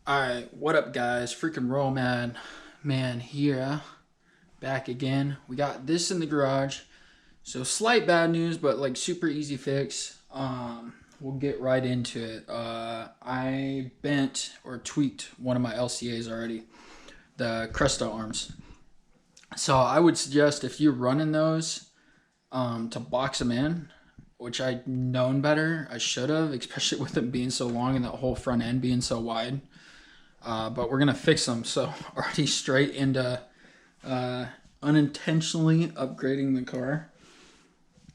Alright, what up guys? Freaking Roll Man here. Back again. We got this in the garage. So slight bad news, but like super easy fix. We'll get right into it. I bent or tweaked one of my LCAs already. The Cresta arms. So I would suggest if you're running those, to box them in, which I'd known better. I should have, especially with them being so long and that whole front end being so wide. But we're going to fix them. So already straight into unintentionally upgrading the car.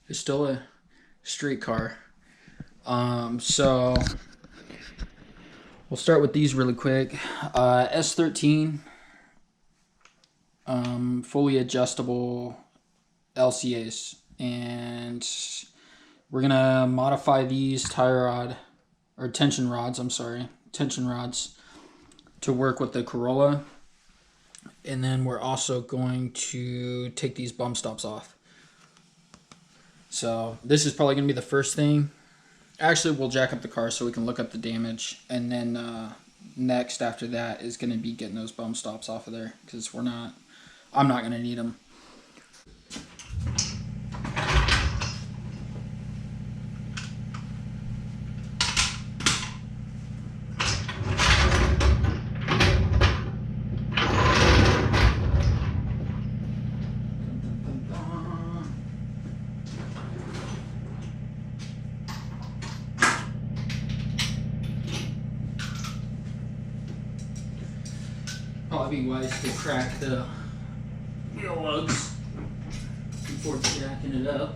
It's still a street car. So we'll start with these really quick. S13, fully adjustable LCAs. And we're going to modify these tension rods to work with the Corolla. And then we're also going to take these bump stops off. So this is probably going to be the first thing. Actually, we'll jack up the car so we can look up the damage. And then next after that is going to be getting those bump stops off of there. Because I'm not going to need them. Probably be wise to crack the wheel lugs before jacking it up.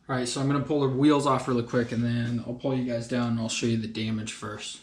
Alright, so I'm going to pull the wheels off really quick and then I'll pull you guys down and I'll show you the damage first.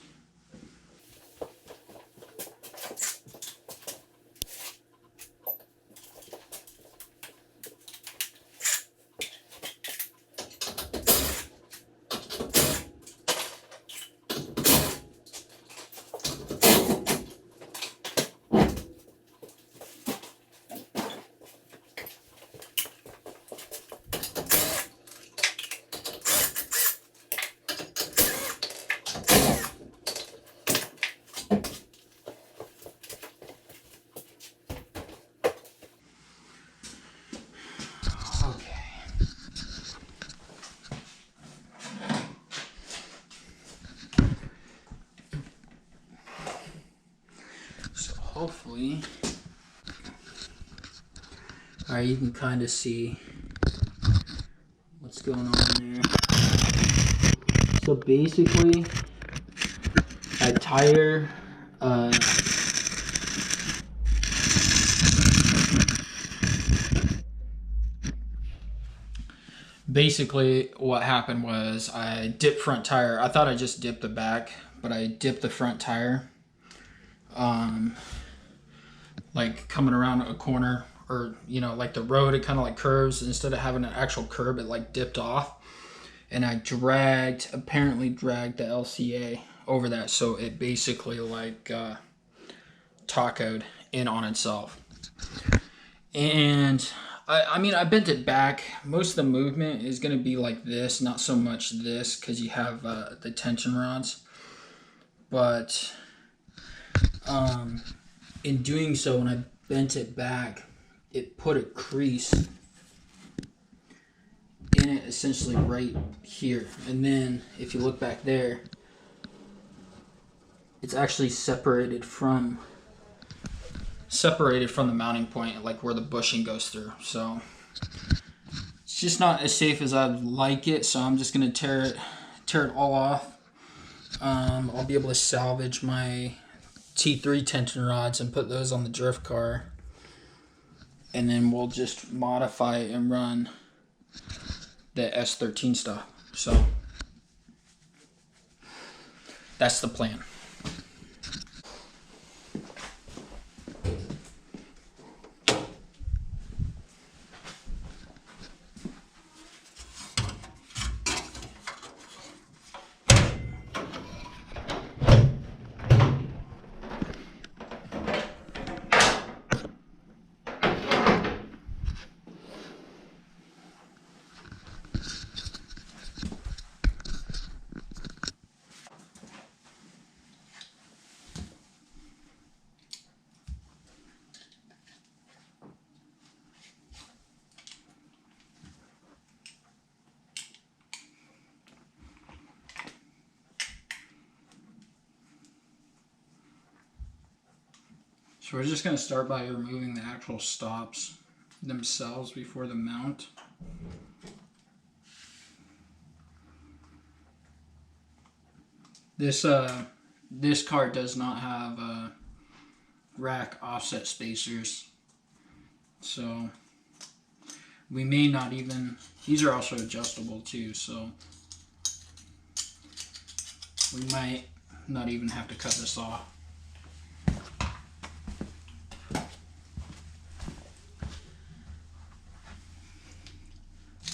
Hopefully, alright, you can kind of see what's going on there. So basically, a tire, basically what happened was I dipped front tire. I thought I just dipped the back, but I dipped the front tire. like coming around a corner, or you know, like the road, it kind of like curves. Instead of having an actual curb, it like dipped off, and I apparently dragged the LCA over that, so it basically like tacoed in on itself. And I mean, I bent it back. Most of the movement is going to be like this, not so much this, because you have the tension rods. But in doing so, when I bent it back, it put a crease in it, essentially right here. And then if you look back there, it's actually separated from the mounting point, like where the bushing goes through. So it's just not as safe as I'd like it, so I'm just gonna tear it all off. I'll be able to salvage my T3 tension rods and put those on the drift car, and then we'll just modify it and run the S13 stuff. So that's the plan. So we're just going to start by removing the actual stops themselves before the mount. This car does not have rack offset spacers, so we may not even, these are also adjustable too, so we might not even have to cut this off.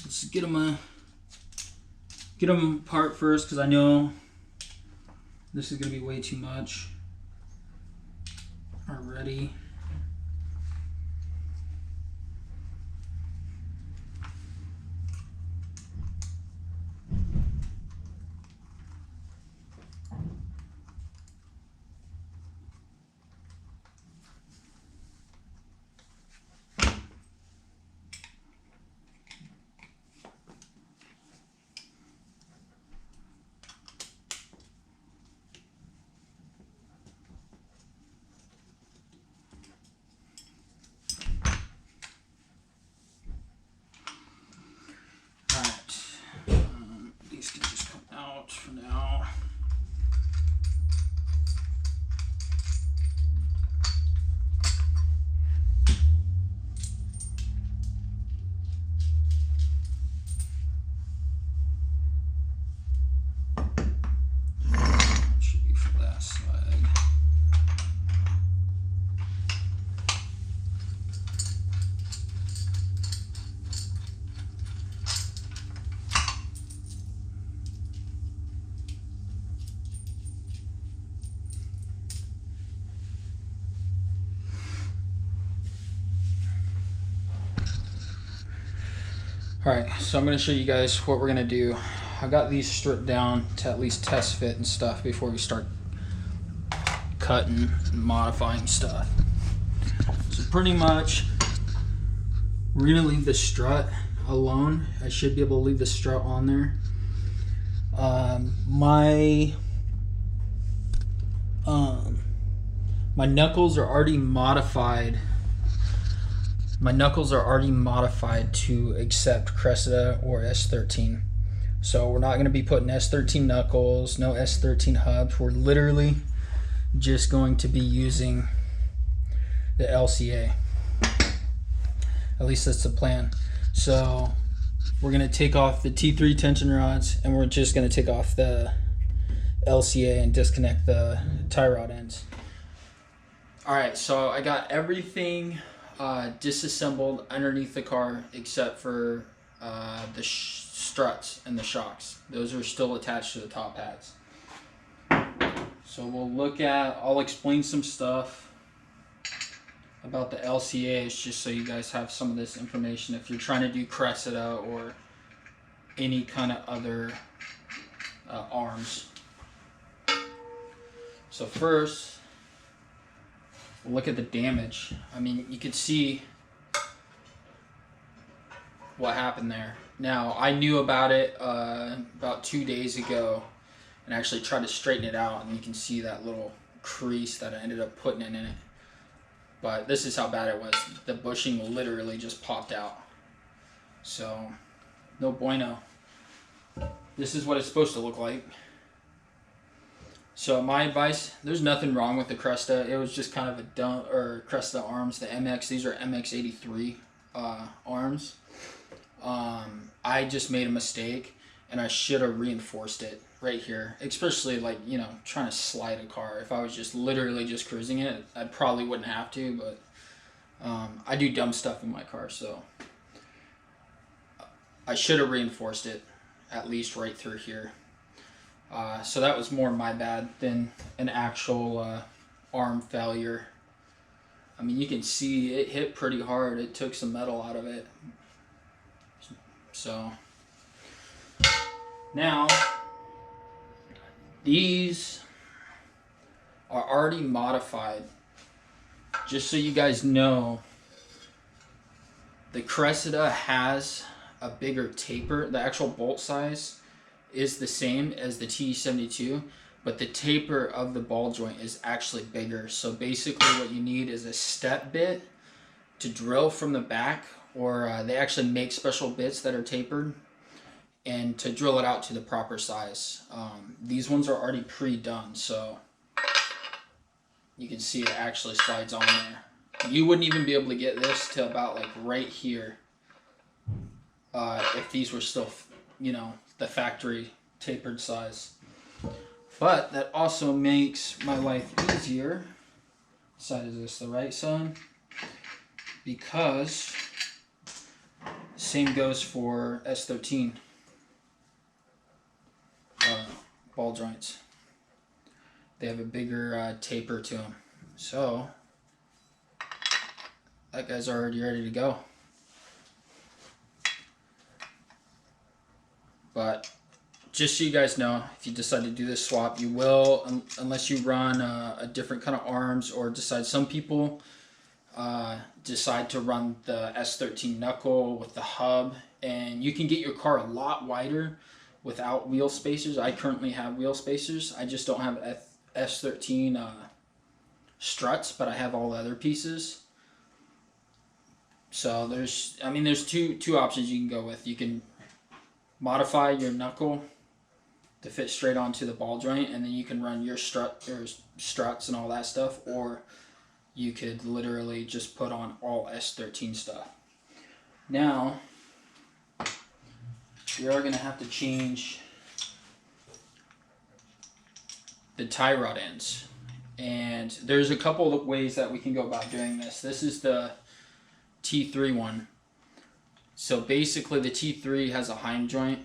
Let's get them apart first, because I know this is going to be way too much already. These can just come out for now. Should be for that side. Alright, so I'm going to show you guys what we're going to do. I got these stripped down to at least test fit and stuff before we start cutting and modifying stuff. So pretty much, we're going to leave the strut alone. I should be able to leave the strut on there. My knuckles are already modified. My knuckles are already modified to accept Cressida or S13. So we're not going to be putting S13 knuckles, no S13 hubs. We're literally just going to be using the LCA. At least that's the plan. So we're going to take off the T3 tension rods, and we're just going to take off the LCA and disconnect the tie rod ends. Alright, so I got everything disassembled underneath the car except for the struts and the shocks. Those are still attached to the top hats. So I'll explain some stuff about the lcas just so you guys have some of this information if you're trying to do Cressida or any kind of other arms. So first, look at the damage. I mean, you can see what happened there. Now, I knew about it about 2 days ago and actually tried to straighten it out, and you can see that little crease that I ended up putting in it. But this is how bad it was. The bushing literally just popped out. So, no bueno. This is what it's supposed to look like. So my advice, there's nothing wrong with the Cresta. It was just kind of a dumb, or Cresta arms, the MX. These are MX83 arms. I just made a mistake, and I should have reinforced it right here. Especially like, you know, trying to slide a car. If I was just literally just cruising it, I probably wouldn't have to, but I do dumb stuff in my car, so I should have reinforced it at least right through here. So that was more my bad than an actual arm failure. I mean, you can see it hit pretty hard. It took some metal out of it. So now these are already modified. Just so you guys know, the Cressida has a bigger taper. The actual bolt size is the same as the te72, but the taper of the ball joint is actually bigger. So basically what you need is a step bit to drill from the back, or they actually make special bits that are tapered, and to drill it out to the proper size. These ones are already pre-done, so you can see it actually slides on there. You wouldn't even be able to get this to about like right here if these were still, you know, the factory tapered size. But that also makes my life easier. What side is this, the right side? Because same goes for S13 ball joints. They have a bigger taper to them. So that guy's already ready to go. But just so you guys know, if you decide to do this swap, you will, unless you run a different kind of arms, or decide, some people decide to run the S13 knuckle with the hub, and you can get your car a lot wider without wheel spacers. I currently have wheel spacers. I just don't have S13 struts, but I have all the other pieces. So there's two options you can go with. You can modify your knuckle to fit straight onto the ball joint, and then you can run your struts and all that stuff, or you could literally just put on all S13 stuff. Now we are going to have to change the tie rod ends, and there's a couple of ways that we can go about doing this. This is the T3 one. So basically the T3 has a Heim joint,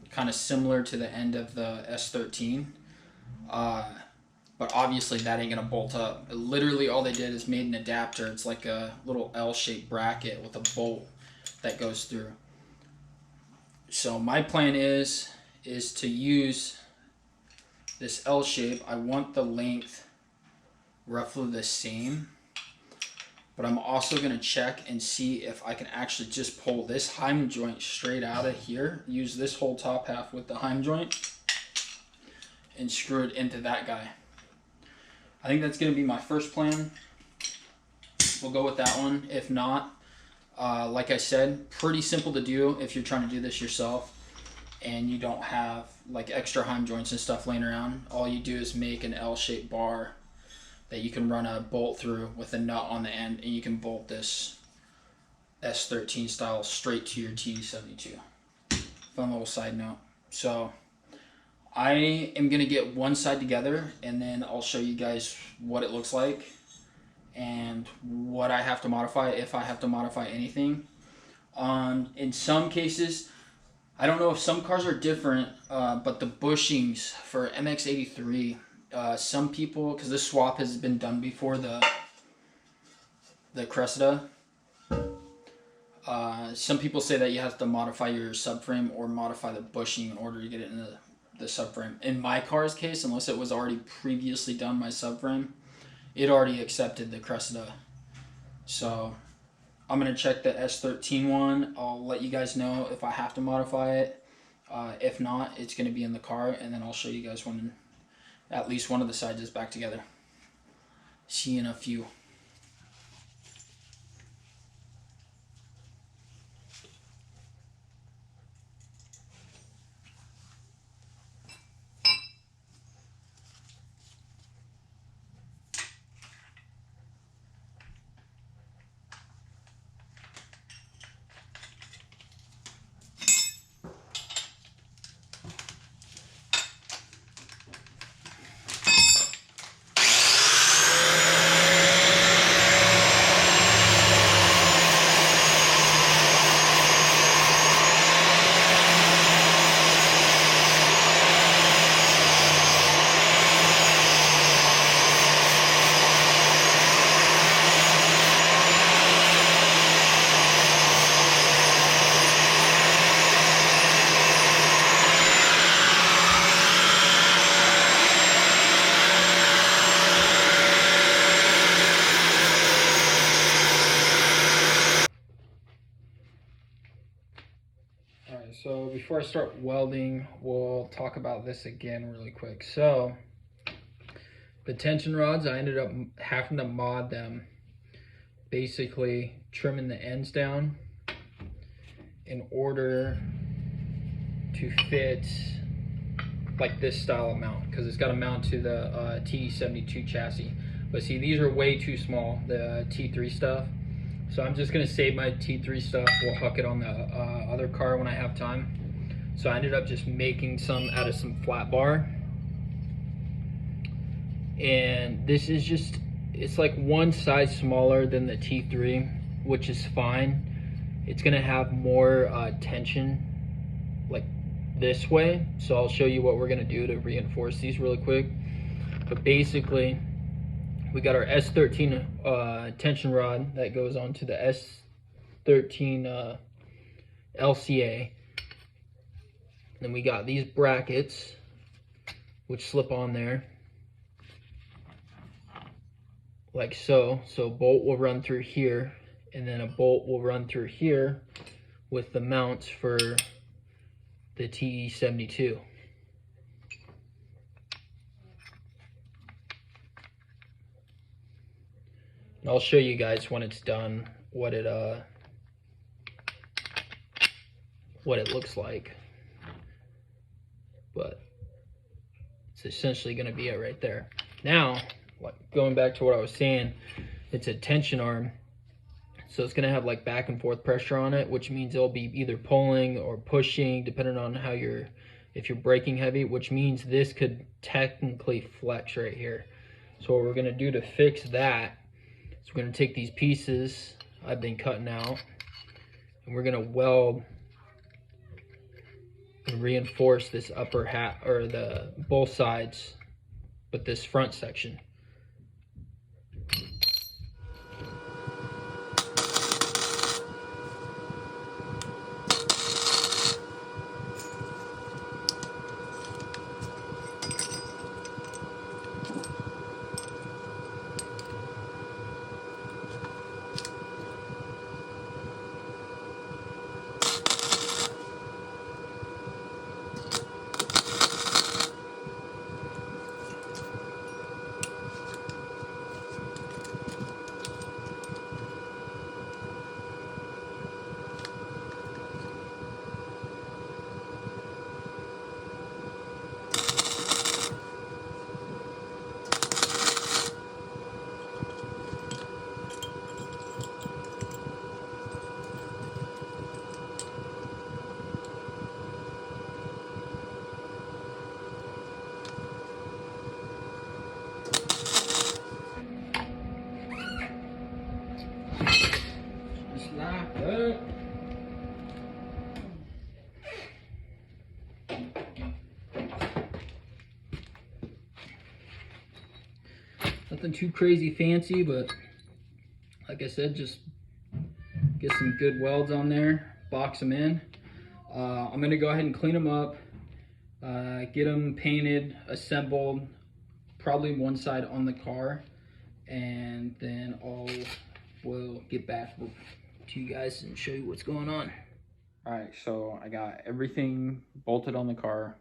kind of similar to the end of the S13, but obviously that ain't gonna bolt up. Literally all they did is made an adapter. It's like a little L-shaped bracket with a bolt that goes through. So my plan is to use this L shape. I want the length roughly the same, but I'm also going to check and see if I can actually just pull this Heim joint straight out of here, use this whole top half with the Heim joint, and screw it into that guy. I think that's going to be my first plan. We'll go with that one. If not, like I said, pretty simple to do if you're trying to do this yourself and you don't have like extra Heim joints and stuff laying around. All you do is make an L-shaped bar that you can run a bolt through with a nut on the end, and you can bolt this S13 style straight to your te72. Fun little side note. So I am going to get one side together, and then I'll show you guys what it looks like, and what I have to modify, if I have to modify anything. In some cases, I don't know if some cars are different, but the bushings for MX-83, some people, because this swap has been done before, the Cressida, some people say that you have to modify your subframe or modify the bushing in order to get it in the subframe. In my car's case, unless it was already previously done, my subframe, it already accepted the Cressida. So I'm going to check the S13 one. I'll let you guys know if I have to modify it. If not, it's going to be in the car, and then I'll show you guys when at least one of the sides is back together. See you in a few. So before I start welding, we'll talk about this again really quick. So the tension rods, I ended up having to mod them, basically trimming the ends down in order to fit like this style of mount, because it's got to mount to the te72 chassis. But see, these are way too small, the T3 stuff. So I'm just gonna save my T3 stuff. We'll huck it on the other car when I have time. So I ended up just making some out of some flat bar. And this is just, it's like one size smaller than the T3, which is fine. It's gonna have more tension like this way. So I'll show you what we're gonna do to reinforce these really quick. But basically, we got our S13 tension rod that goes onto the S13 LCA. Then we got these brackets which slip on there like so. So a bolt will run through here, and then a bolt will run through here with the mounts for the te72. And I'll show you guys when it's done what it looks like. But it's essentially going to be it right there. Now, going back to what I was saying, it's a tension arm, so it's going to have like back and forth pressure on it, which means it'll be either pulling or pushing depending on how if you're braking heavy, which means this could technically flex right here. So what we're going to do to fix that, so we're going to take these pieces I've been cutting out, and we're going to weld and reinforce this upper half, or the both sides, with this front section. Nothing too crazy fancy, but like I said, just get some good welds on there, box them in. I'm gonna go ahead and clean them up, get them painted, assembled, probably one side on the car, and then we'll get back to you guys and show you what's going on. All right, so I got everything bolted on the car.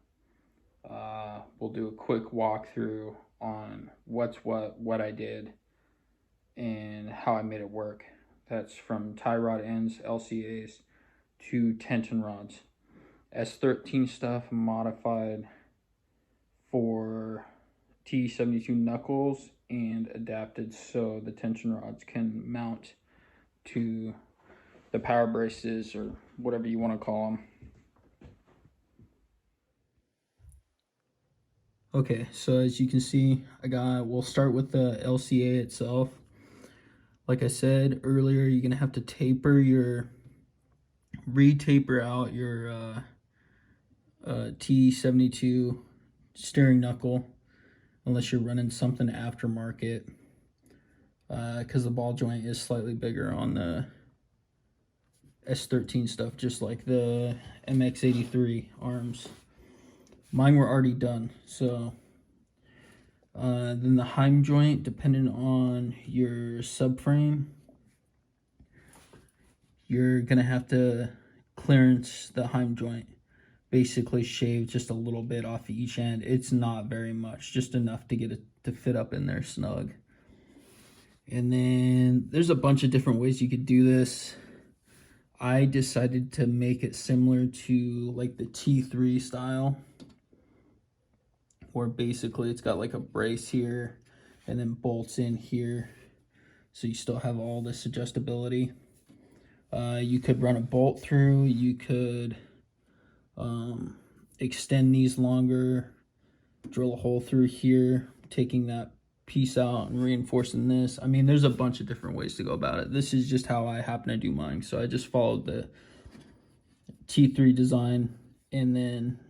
We'll do a quick walkthrough on what I did and how I made it work. That's from tie rod ends, LCAs, to tension rods. S13 stuff modified for te72 knuckles and adapted so the tension rods can mount to the power braces or whatever you want to call them. Okay, so as you can see, we'll start with the LCA itself. Like I said earlier, you're gonna have to re-taper out your te72 steering knuckle, unless you're running something aftermarket, because the ball joint is slightly bigger on the S13 stuff, just like the MX83 arms. Mine were already done. So then the Heim joint, depending on your subframe, you're gonna have to clearance the Heim joint, basically shave just a little bit off each end. It's not very much, just enough to get it to fit up in there snug. And then there's a bunch of different ways you could do this. I decided to make it similar to like the T3 style, where basically it's got like a brace here and then bolts in here, so you still have all this adjustability. You could run a bolt through, you could extend these longer, drill a hole through here, taking that piece out and reinforcing this. I mean, there's a bunch of different ways to go about it. This is just how I happen to do mine. So I just followed the T3 design and then,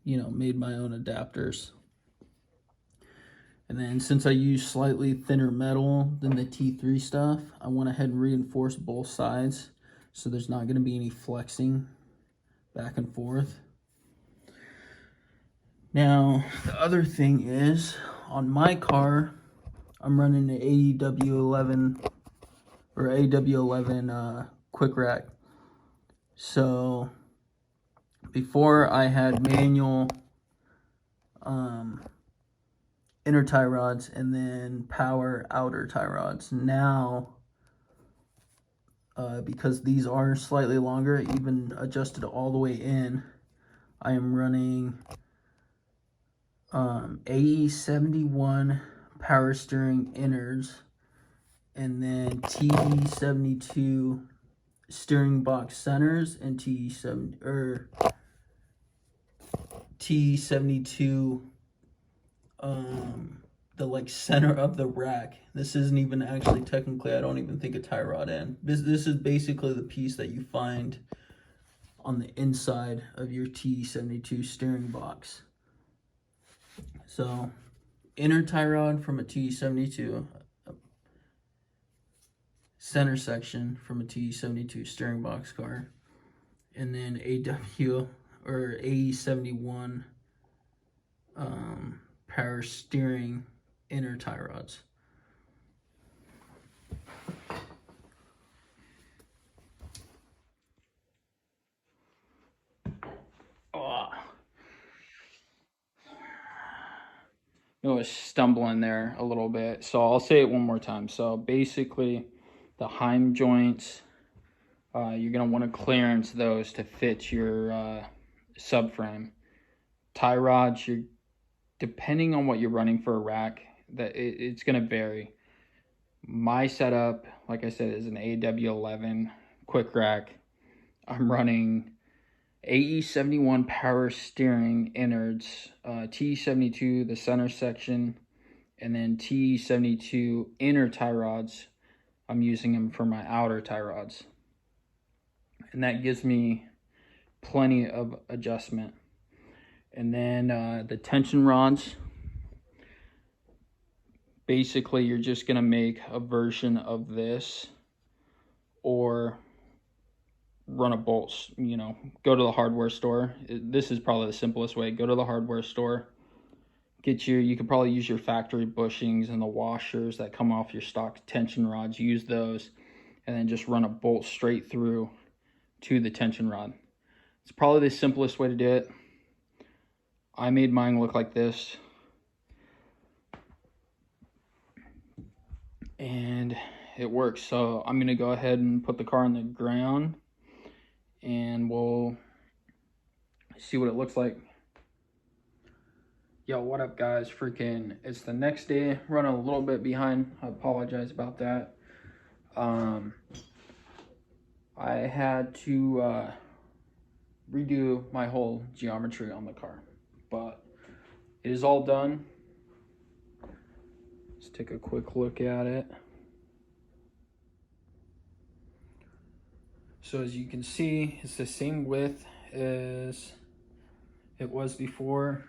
you know, made my own adapters. And then since I use slightly thinner metal than the T3 stuff, I went ahead and reinforced both sides, so there's not going to be any flexing back and forth. Now, the other thing is, on my car, I'm running the AW11 or AW11 quick rack. So before I had manual inner tie rods and then power outer tie rods. Now, because these are slightly longer, even adjusted all the way in, I am running AE71 power steering innards and then T72 steering box centers and T72 the like center of the rack. This isn't even actually technically, I don't even think a tie rod end. This is basically the piece that you find on the inside of your T72 steering box. So inner tie rod from a T72, center section from a T72 steering box car, and then AW or AE71 power steering inner tie rods. Oh. I was stumbling there a little bit, so I'll say it one more time. So basically, the Heim joints, you're going to want to clearance those to fit your subframe. Tie rods, depending on what you're running for a rack, it's going to vary. My setup, like I said, is an AW11 quick rack. I'm running AE71 power steering innards, T72 the center section, and then T72 inner tie rods. I'm using them for my outer tie rods. and that gives me plenty of adjustment. And then the tension rods, basically you're just gonna make a version of this, or run a bolt, you know, go to the hardware store. This is probably the simplest way. Go to the hardware store, get you could probably use your factory bushings and the washers that come off your stock tension rods. Use those, and then just run a bolt straight through to the tension rod. It's probably the simplest way to do it. I made mine look like this, and it works. So I'm gonna go ahead and put the car on the ground, and we'll see what it looks like. Yo, what up guys? Freaking, it's the next day, running a little bit behind. I apologize about that. I had to redo my whole geometry on the car, but it is all done. Let's take a quick look at it. So as you can see, it's the same width as it was before.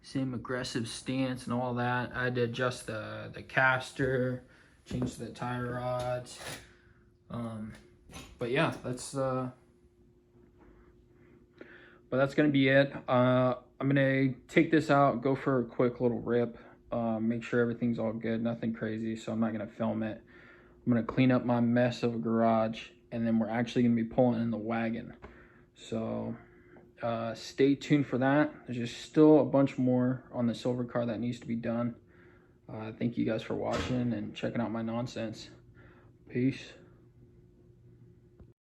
Same aggressive stance and all that. I had to adjust the caster, change the tire rods. But yeah, that's gonna be it. I'm gonna take this out, go for a quick little rip, make sure everything's all good, nothing crazy, so I'm not gonna film it. I'm gonna clean up my mess of a garage, and then we're actually gonna be pulling in the wagon. So stay tuned for that. There's just still a bunch more on the silver car that needs to be done. Thank you guys for watching and checking out my nonsense. Peace.